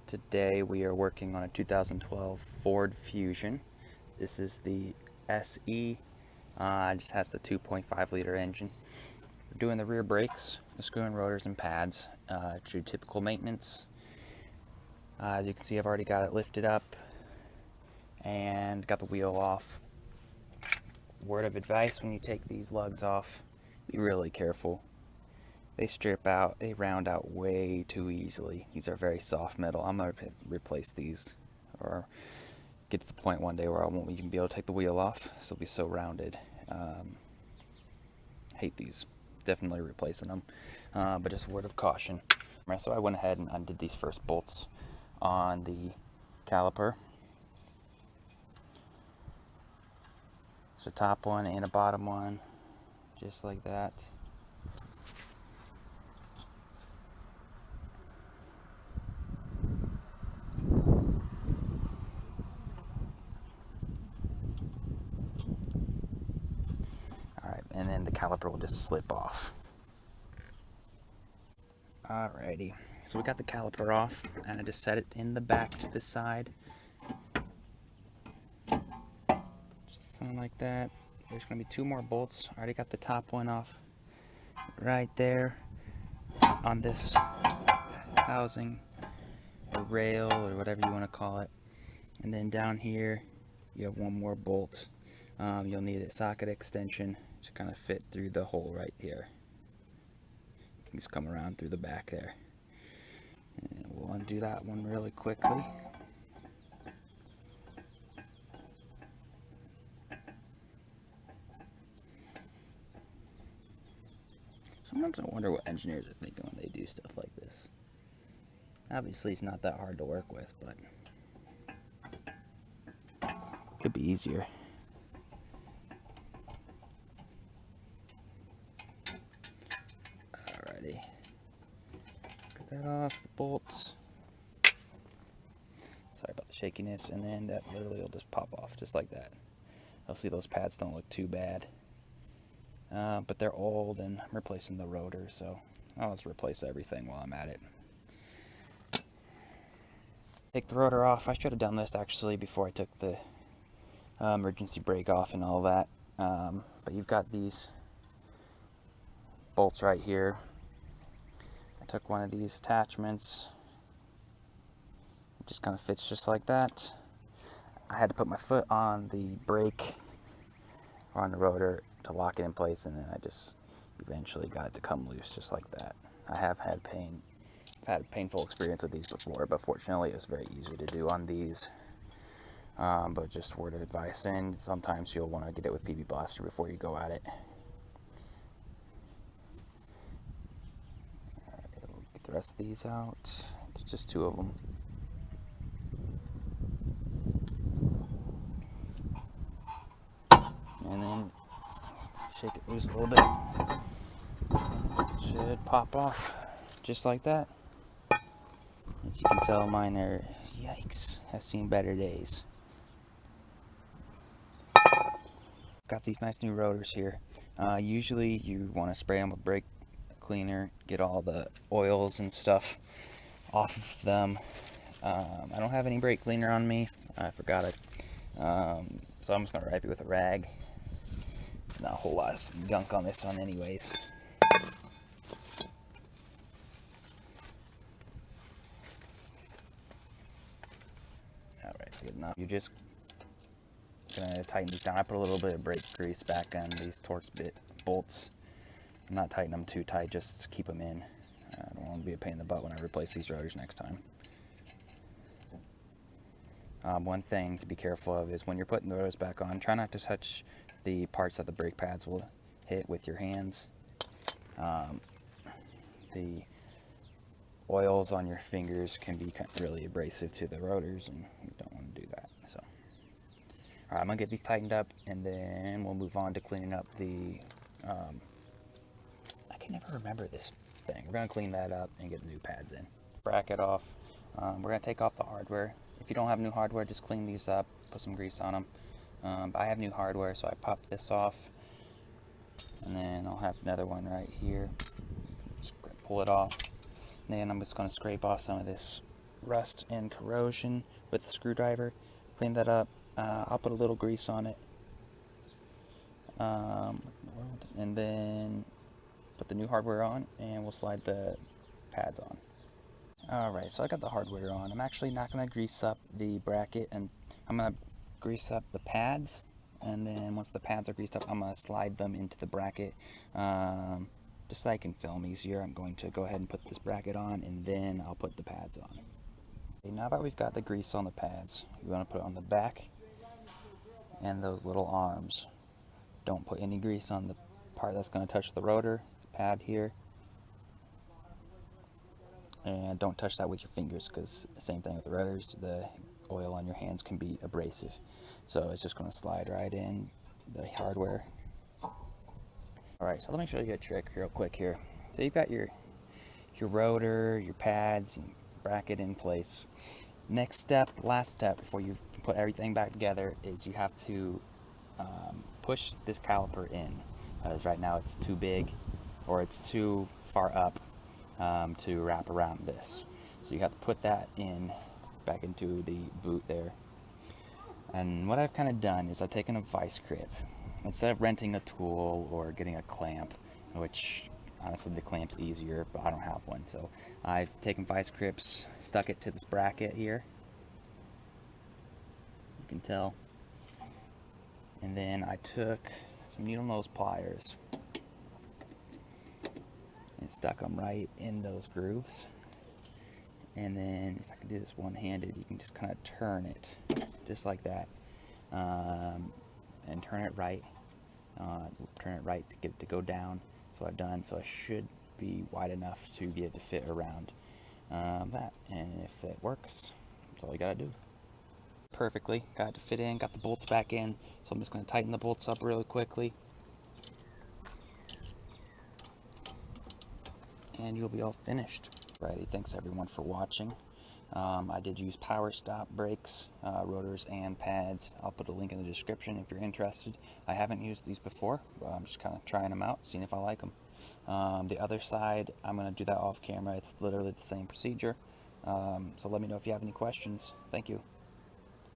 Today we are working on a 2012 Ford Fusion. This is the SE. It just has the 2.5 liter engine. We're doing the rear brakes, the screw-in rotors and pads to do typical maintenance. As you can see, I've already got it lifted up and got the wheel off. Word of advice: when you take these lugs off, be really careful. They strip out, they round out way too easily. These are very soft metal. I'm going to replace these or get to the point one day where I won't even be able to take the wheel off. So it'll be so rounded. Hate these. Definitely replacing them. But just a word of caution. So I went ahead and undid these first bolts on the caliper. So top one and a bottom one, just like that. And then the caliper will just slip off. Alrighty, so we got the caliper off, and I just set it in the back to the side. Just something like that. There's going to be two more bolts. I already got the top one off right there on this housing, or rail, or whatever you want to call it. And then down here, you have one more bolt. You'll need a socket extension to kind of fit through the hole right here. Just come around through the back there. And we'll undo that one really quickly. Sometimes I wonder what engineers are thinking when they do stuff like this. Obviously it's not that hard to work with, but it could be easier. Alrighty. Get that off, the bolts. Sorry about the shakiness, and then that literally will just pop off just like that. You'll see those pads don't look too bad. But they're old, and I'm replacing the rotor, so I'll just replace everything while I'm at it. Take the rotor off. I should have done this actually before I took the emergency brake off and all that. But you've got these bolts right here. I took one of these attachments. It just kind of fits just like that. I had to put my foot on the brake or on the rotor to lock it in place, and then I just eventually got it to come loose just like that. I have had pain. I've had a painful experience with these before, but fortunately it was very easy to do on these. But just word of advice, and sometimes you'll want to get it with PB Blaster before you go at it. Alright, we'll get the rest of these out. There's just two of them. And then shake it loose a little bit. Should pop off just like that. As you can tell, mine are, yikes, have seen better days. Got these nice new rotors here. Usually you want to spray them with brake cleaner, get all the oils and stuff off of them. I don't have any brake cleaner on me. I forgot it. So I'm just going to wipe it with a rag. It's not a whole lot of gunk on this one anyways. Alright, good enough. You're just going to tighten these down. I put a little bit of brake grease back on these Torx bit bolts. I'm not tightening them too tight, just to keep them in. I don't want to be a pain in the butt when I replace these rotors next time. One thing to be careful of is when you're putting the rotors back on, try not to touch the parts that the brake pads will hit with your hands. The oils on your fingers can be really abrasive to the rotors, and you don't want to do that. So, alright, I'm going to get these tightened up, and then we'll move on to cleaning up the... I can never remember this thing. We're going to clean that up and get the new pads in. Bracket off. We're going to take off the hardware. If you don't have new hardware, just clean these up, put some grease on them. But I have new hardware, so I pop this off, and then I'll have another one right here. Just pull it off. And then I'm just going to scrape off some of this rust and corrosion with the screwdriver. Clean that up. I'll put a little grease on it. And then put the new hardware on, and we'll slide the pads on. Alright, so I got the hardware on. I'm actually not going to grease up the bracket, and I'm going to grease up the pads, and then once the pads are greased up, I'm going to slide them into the bracket. Just so I can film easier, I'm going to go ahead and put this bracket on, and then I'll put the pads on. Okay, now that we've got the grease on the pads, we want to put it on the back and those little arms. Don't put any grease on the part that's going to touch the rotor pad here. And don't touch that with your fingers, because same thing with the rotors, the oil on your hands can be abrasive. So it's just going to slide right in the hardware. Alright, so let me show you a trick real quick here. So you've got your rotor, your pads, and bracket in place. Next step, last step before you put everything back together, is you have to push this caliper in, because right now it's too big or it's too far up to wrap around this. So you have to put that in back into the boot there. And what I've kind of done is I've taken a vice grip. Instead of renting a tool or getting a clamp, which honestly the clamp's easier, but I don't have one, so I've taken vice grips, stuck it to this bracket here, you can tell, and then I took some needle nose pliers and stuck them right in those grooves. And then if I can do this one-handed, you can just kind of turn it just like that, and turn it right to get it to go down. That's what I've done. So I should be wide enough to get it to fit around that, and if it works, that's all you gotta do. Perfectly, got it to fit in, got the bolts back in, so I'm just going to tighten the bolts up really quickly, and you'll be all finished. Alrighty, thanks everyone for watching. I did use power stop brakes, rotors, and pads. I'll put a link in the description if you're interested. I haven't used these before, but I'm just kind of trying them out, seeing if I like them. The other side, I'm going to do that off camera. It's literally the same procedure. So let me know if you have any questions. Thank you.